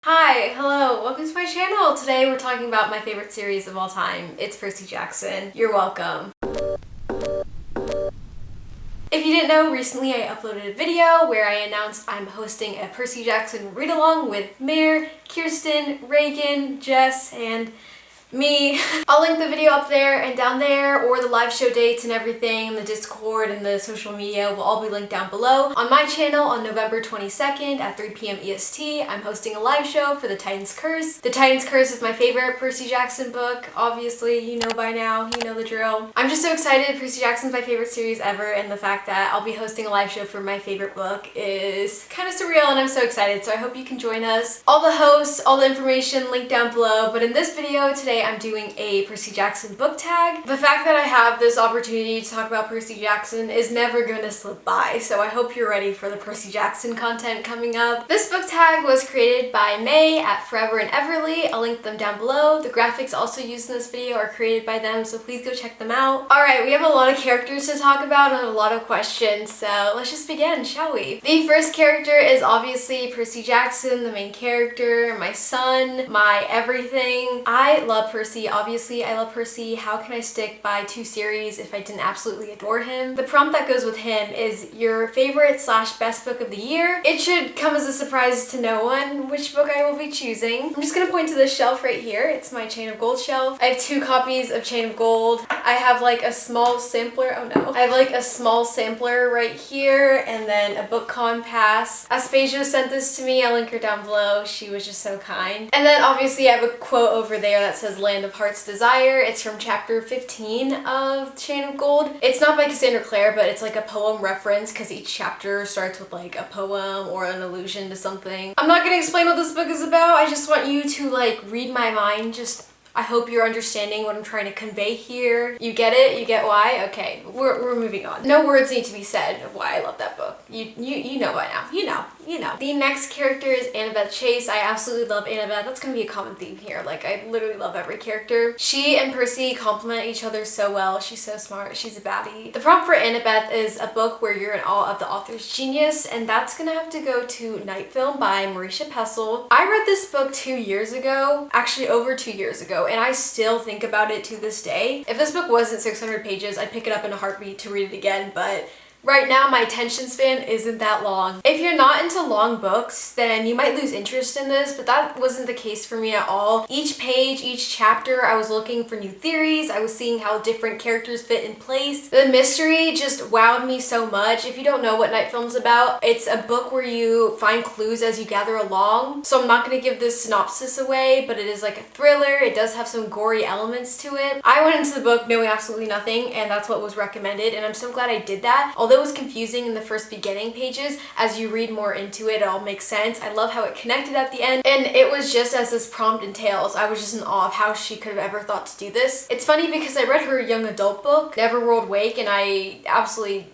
Hi, hello, welcome to my channel. Today we're talking about my favorite series of all time. It's Percy Jackson. You're welcome. If you didn't know, recently I uploaded a video where I announced I'm hosting a Percy Jackson read-along with Mare, Kirsten, Reagan, Jess, and me. I'll link the video up there and down there, or the live show dates and everything, the Discord and the social media will all be linked down below. On my channel on November 22nd at 3 p.m. EST, I'm hosting a live show for The Titan's Curse. The Titan's Curse is my favorite Percy Jackson book. Obviously, you know by now, you know the drill. I'm just so excited. Percy Jackson's my favorite series ever, and the fact that I'll be hosting a live show for my favorite book is kind of surreal, and I'm so excited, so I hope you can join us. All the hosts, all the information linked down below, but in this video today, I'm doing a Percy Jackson book tag. The fact that I have this opportunity to talk about Percy Jackson is never going to slip by, so I hope you're ready for the Percy Jackson content coming up. This book tag was created by May at Forever and Everly. I'll link them down below. The graphics also used in this video are created by them, so please go check them out. Alright, we have a lot of characters to talk about and a lot of questions, so let's just begin, shall we? The first character is obviously Percy Jackson, the main character, my son, my everything. I love Percy. Obviously, I love Percy. How can I stick by two series if I didn't absolutely adore him? The prompt that goes with him is your favorite / best book of the year. It should come as a surprise to no one which book I will be choosing. I'm just gonna point to this shelf right here. It's my Chain of Gold shelf. I have 2 copies of Chain of Gold. I have like a small sampler. Oh no. I have like a small sampler right here, and then a BookCon pass. Aspasia sent this to me. I'll link her down below. She was just so kind. And then obviously I have a quote over there that says Land of Heart's Desire. It's from chapter 15 of Chain of Gold. It's not by Cassandra Clare, but it's like a poem reference because each chapter starts with like a poem or an allusion to something. I'm not gonna explain what this book is about. I just want you to like read my mind. I hope you're understanding what I'm trying to convey here. You get it? You get why? Okay, we're moving on. No words need to be said of why I love that book. You know by now. You know. The next character is Annabeth Chase. I absolutely love Annabeth. That's gonna be a common theme here. Like, I literally love every character. She and Percy complement each other so well. She's so smart. She's a baddie. The prompt for Annabeth is a book where you're in awe of the author's genius, and that's gonna have to go to Night Film by Marisha Pessl. I read this book 2 years ago, actually over 2 years ago, and I still think about it to this day. If this book wasn't 600 pages, I'd pick it up in a heartbeat to read it again, but right now, my attention span isn't that long. If you're not into long books, then you might lose interest in this, but that wasn't the case for me at all. Each page, each chapter, I was looking for new theories. I was seeing how different characters fit in place. The mystery just wowed me so much. If you don't know what Night Film's about, it's a book where you find clues as you gather along. So I'm not going to give this synopsis away, but it is like a thriller. It does have some gory elements to it. I went into the book knowing absolutely nothing, and that's what was recommended, and I'm so glad I did that. Although it was confusing in the first beginning pages, as you read more into it, it all makes sense. I love how it connected at the end, and it was just as this prompt entails. I was just in awe of how she could have ever thought to do this. It's funny because I read her young adult book, Neverworld Wake, and I absolutely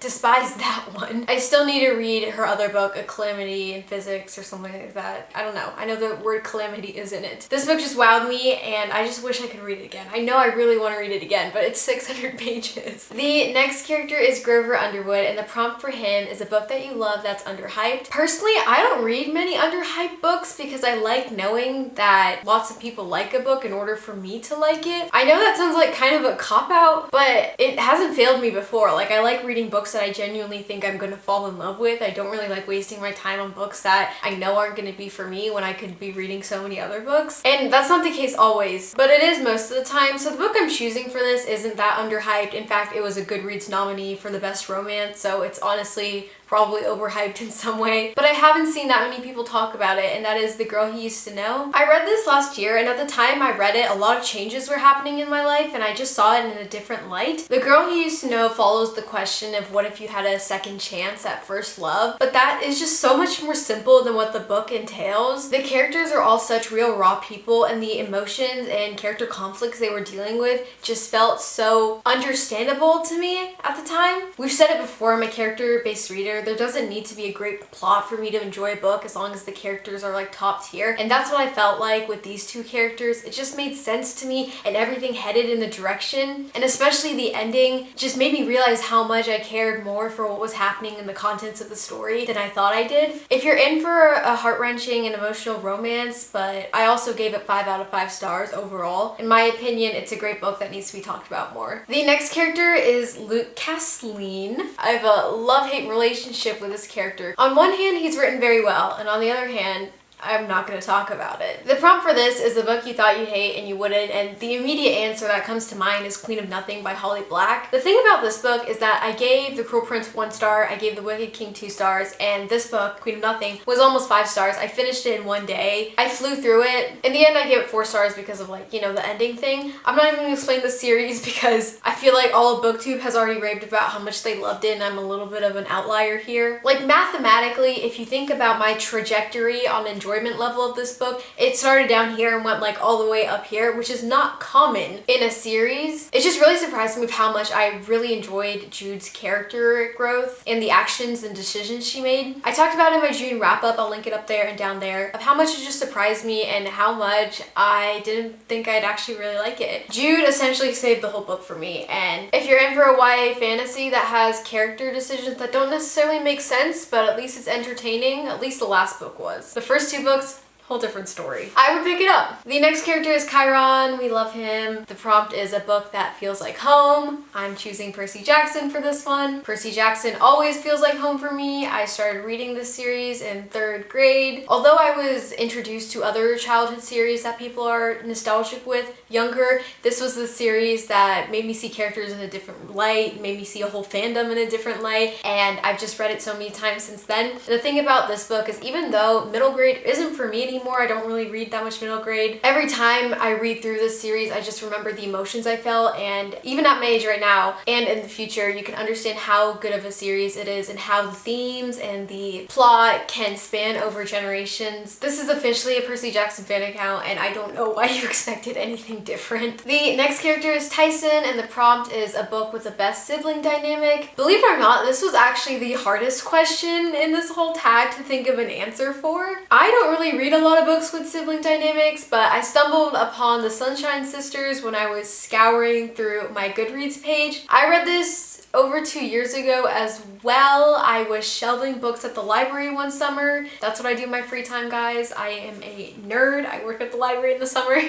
despise that one. I still need to read her other book, A Calamity in Physics or something like that. I don't know. I know the word calamity is in it. This book just wowed me, and I just wish I could read it again. I know I really want to read it again, but it's 600 pages. The next character is Grover Underwood, and the prompt for him is a book that you love that's underhyped. Personally, I don't read many underhyped books because I like knowing that lots of people like a book in order for me to like it. I know that sounds like kind of a cop-out, but it hasn't failed me before. Like, I like reading books that I genuinely think I'm gonna fall in love with. I don't really like wasting my time on books that I know aren't gonna be for me when I could be reading so many other books. And that's not the case always, but it is most of the time. So the book I'm choosing for this isn't that underhyped. In fact, it was a Goodreads nominee for the best romance, so it's honestly probably overhyped in some way, but I haven't seen that many people talk about it, and that is The Girl He Used to Know. I read this last year, and at the time I read it, a lot of changes were happening in my life, and I just saw it in a different light. The Girl He Used to Know follows the question of what if you had a second chance at first love, but that is just so much more simple than what the book entails. The characters are all such real raw people, and the emotions and character conflicts they were dealing with just felt so understandable to me at the time. We've said it before, I'm a character-based reader, together. There doesn't need to be a great plot for me to enjoy a book as long as the characters are like top tier. And that's what I felt like with these two characters. It just made sense to me and everything headed in the direction. And especially the ending just made me realize how much I cared more for what was happening in the contents of the story than I thought I did. If you're in for a heart-wrenching and emotional romance, but I also gave it 5 out of 5 stars overall. In my opinion, it's a great book that needs to be talked about more. The next character is Luke Castellan. I have a love-hate relationship with this character. On one hand, he's written very well, and on the other hand, I'm not going to talk about it. The prompt for this is the book you thought you'd hate and you wouldn't, and the immediate answer that comes to mind is Queen of Nothing by Holly Black. The thing about this book is that I gave The Cruel Prince 1 star, I gave The Wicked King 2 stars, and this book, Queen of Nothing, was almost 5 stars. I finished it in one day. I flew through it. In the end, I gave it 4 stars because of like, you know, the ending thing. I'm not even going to explain the series because I feel like all of BookTube has already raved about how much they loved it, and I'm a little bit of an outlier here. Like mathematically, if you think about my trajectory on enjoyment level of this book, it started down here and went like all the way up here, which is not common in a series. It just really surprised me with how much I really enjoyed Jude's character growth and the actions and decisions she made. I talked about in my June wrap up, I'll link it up there and down there, of how much it just surprised me and how much I didn't think I'd actually really like it. Jude essentially saved the whole book for me, and if you're in for a YA fantasy that has character decisions that don't necessarily make sense, but at least it's entertaining, at least the last book was. The first 2 books, whole different story. I would pick it up. The next character is CHIRON. We love him. The prompt is a book that feels like home. I'm choosing Percy Jackson for this one. Percy Jackson always feels like home for me. I started reading this series in 3rd grade. Although I was introduced to other childhood series that people are nostalgic with younger, this was the series that made me see characters in a different light, made me see a whole fandom in a different light, and I've just read it so many times since then. The thing about this book is even though middle grade isn't for me anymore, I don't really read that much middle grade. Every time I read through this series, I just remember the emotions I felt, and even at my age right now and in the future, you can understand how good of a series it is and how the themes and the plot can span over generations. This is officially a Percy Jackson fan account, and I don't know why you expected anything different. The next character is Tyson, and the prompt is a book with the best sibling dynamic. Believe it or not, this was actually the hardest question in this whole tag to think of an answer for. I don't really read a lot of books with sibling dynamics, but I stumbled upon the Sunshine Sisters when I was scouring through my Goodreads page. I read this over 2 years ago as well. I was shelving books at the library one summer. That's what I do in my free time, guys. I am a nerd. I work at the library in the summer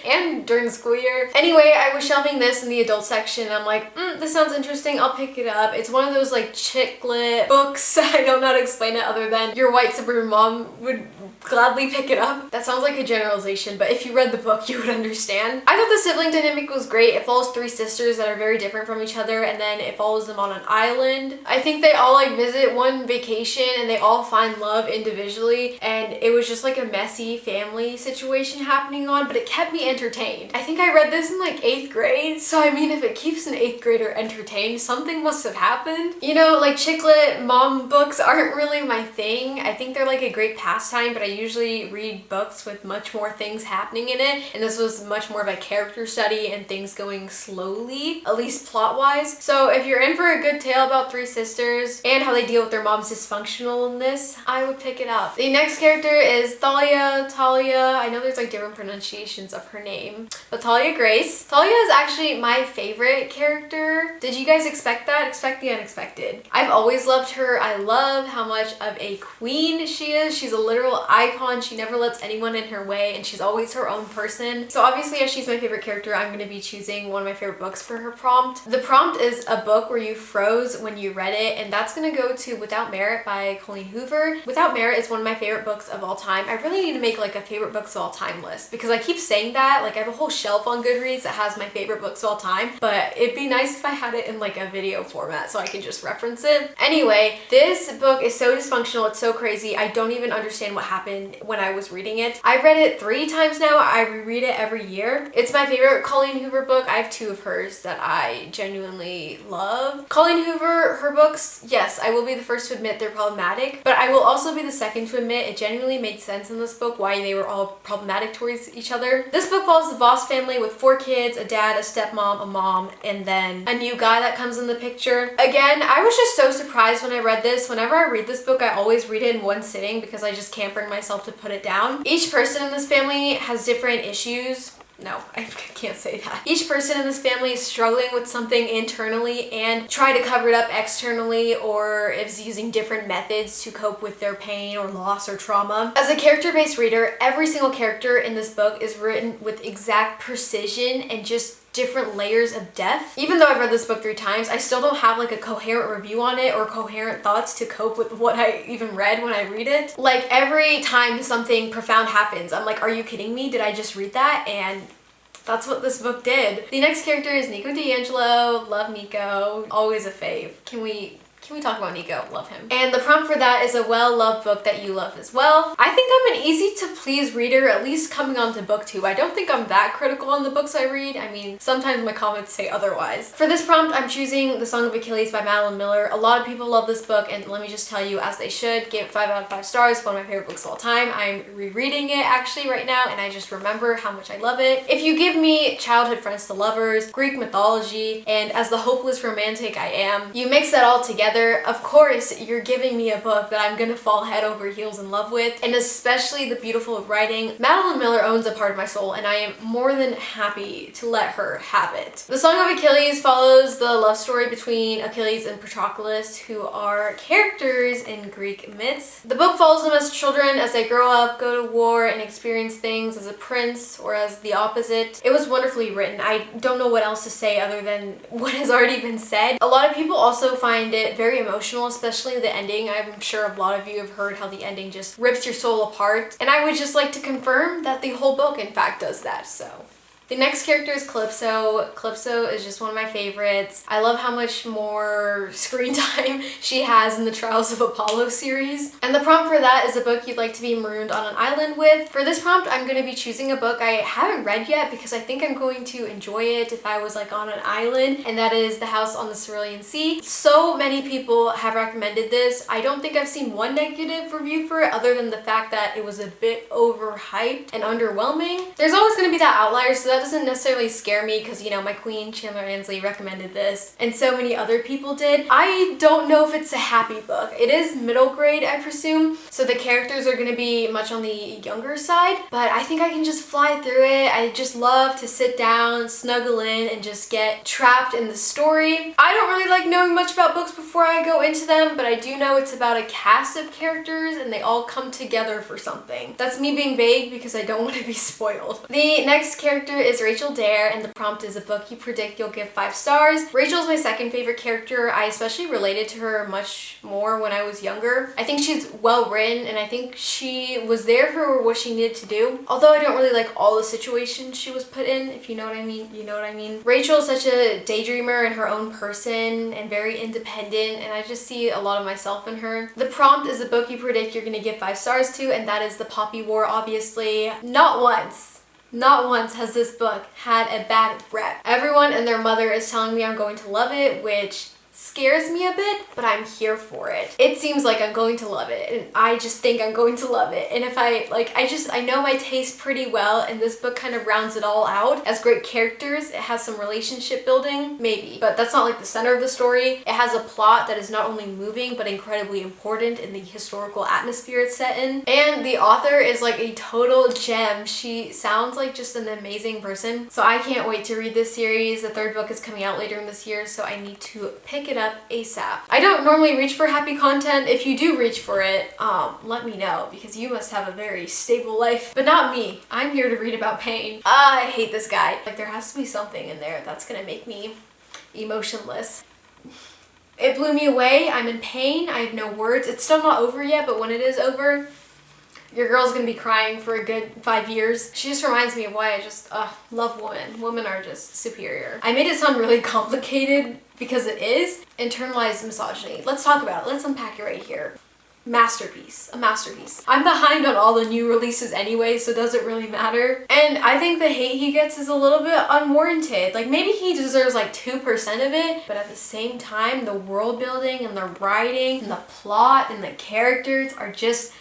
and during the school year. Anyway, I was shelving this in the adult section. I'm like, this sounds interesting. I'll pick it up. It's one of those like chick lit books. I don't know how to explain it other than your white suburban mom would gladly pick it up. That sounds like a generalization, but if you read the book, you would understand. I thought the sibling dynamic was great. It follows 3 sisters that are very different from each other, and then it follows them on an island. I think they all like visit one vacation and they all find love individually, and it was just like a messy family situation happening on, but it kept me entertained. I think I read this in like 8th grade, so I mean, if it keeps an 8th grader entertained, something must have happened. You know, like chick lit mom books aren't really my thing. I think they're like a great pastime, but I usually read books with much more things happening in it, and this was much more of a character study and things going slowly, at least plot wise. So if you're in for a good tale about 3 sisters and how they deal with their mom's dysfunctionalness, I would pick it up. The next character is Thalia. I know there's like different pronunciations of her name, but Thalia Grace. Thalia is actually my favorite character. Did you guys expect that? Expect the unexpected. I've always loved her. I love how much of a queen she is. She's a literal icon. She never lets anyone in her way, and she's always her own person. So obviously, as she's my favorite character, I'm going to be choosing one of my favorite books for her prompt. The prompt is a book where you froze when you read it, and that's going to go to Without Merit by Colleen Hoover. Without Merit is one of my favorite books of all time. I really need to make like a favorite books of all time list, because I keep saying that. Like, I have a whole shelf on Goodreads that has my favorite books of all time, but it'd be nice if I had it in like a video format so I can just reference it. Anyway, this book is so dysfunctional. It's so crazy. I don't even understand what happened when I was reading it. I've read it 3 times now. I reread it every year. It's my favorite Colleen Hoover book. I have 2 of hers that I genuinely love. Colleen Hoover, her books first, yes, I will be the first to admit they're problematic, but I will also be the second to admit it genuinely made sense in this book why they were all problematic towards each other. This book follows the Voss family with 4 kids, a dad, a stepmom, a mom, and then a new guy that comes in the picture. Again, I was just so surprised when I read this. Whenever I read this book, I always read it in one sitting because I just can't bring myself to put it down. Each person in this family has different issues. No, I can't say that. Each person in this family is struggling with something internally and try to cover it up externally, or is using different methods to cope with their pain or loss or trauma. As a character-based reader, every single character in this book is written with exact precision and just different layers of depth. Even though I've read this book 3 times, I still don't have like a coherent review on it or coherent thoughts to cope with what I even read when I read it. Like every time something profound happens, I'm like, are you kidding me? Did I just read that? And that's what this book did. The next character is Nico D'Angelo. Love Nico. Always a fave. Can we talk about Nico? Love him. And the prompt for that is a well-loved book that you love as well. I think I'm an easy-to-please reader, at least coming on to booktube. I don't think I'm that critical on the books I read. I mean, sometimes my comments say otherwise. For this prompt, I'm choosing The Song of Achilles by Madeline Miller. A lot of people love this book, and let me just tell you, as they should, give it 5 out of 5 stars. One of my favorite books of all time. I'm rereading it actually right now, and I just remember how much I love it. If you give me childhood friends to lovers, Greek mythology, and as the hopeless romantic I am, you mix that all together, of course you're giving me a book that I'm gonna fall head over heels in love with, and especially the beautiful writing. Madeline Miller owns a part of my soul, and I am more than happy to let her have it. The Song of Achilles follows the love story between Achilles and Patroclus, who are characters in Greek myths. The book follows them as children as they grow up, go to war, and experience things as a prince or as the opposite. It was wonderfully written. I don't know what else to say other than what has already been said. A lot of people also find it very emotional, especially the ending. I'm sure a lot of you have heard how the ending just rips your soul apart, and I would just like to confirm that the whole book in fact does that. So the next character is Calypso. Calypso is just one of my favorites. I love how much more screen time she has in the Trials of Apollo series. And the prompt for that is a book you'd like to be marooned on an island with. For this prompt, I'm going to be choosing a book I haven't read yet because I think I'm going to enjoy it if I was like on an island, and that is The House on the Cerulean Sea. So many people have recommended this. I don't think I've seen one negative review for it other than the fact that it was a bit overhyped and underwhelming. There's always going to be that outlier, so that doesn't necessarily scare me because, you know, my queen Chandler Ansley recommended this and so many other people did. I don't know if it's a happy book. It is middle grade, I presume, so the characters are going to be much on the younger side, but I think I can just fly through it. I just love to sit down, snuggle in, and just get trapped in the story. I don't really like knowing much about books before I go into them, but I do know it's about a cast of characters and they all come together for something. That's me being vague because I don't want to be spoiled. The next character is Rachel Dare, and the prompt is a book you predict you'll give 5 stars. Rachel's my second favorite character. I especially related to her much more when I was younger. I think she's well written, and I think she was there for what she needed to do. Although I don't really like all the situations she was put in, if you know what I mean, you know what I mean. Rachel's such a daydreamer in her own person and very independent, and I just see a lot of myself in her. The prompt is a book you predict you're gonna give 5 stars to, and that is The Poppy War, obviously. Not once has this book had a bad rep. Everyone and their mother is telling me I'm going to love it, which scares me a bit, but I'm here for it. It seems like I'm going to love it, and I just think I'm going to love it. And if I know my taste pretty well, and this book kind of rounds it all out. As great characters, it has some relationship building, maybe, but that's not like the center of the story. It has a plot that is not only moving, but incredibly important in the historical atmosphere it's set in. And the author is like a total gem. She sounds like just an amazing person. So I can't wait to read this series. The 3rd book is coming out later in this year, so I need to pick it up ASAP. I don't normally reach for happy content. If you do reach for it, let me know, because you must have a very stable life, but not me. I'm here to read about pain. I hate this guy. Like, there has to be something in there that's gonna make me emotionless. It blew me away. I'm in pain. I have no words. It's still not over yet, but when it is over, your girl's gonna be crying for a good 5 years. She just reminds me of why I just love women. Women are just superior. I made it sound really complicated because it is. Internalized misogyny. Let's talk about it. Let's unpack it right here. masterpiece, a masterpiece. I'm behind on all the new releases anyway, so it doesn't really matter. And I think the hate he gets is a little bit unwarranted. Like maybe he deserves like 2% of it, but at the same time, the world building and the writing and the plot and the characters are just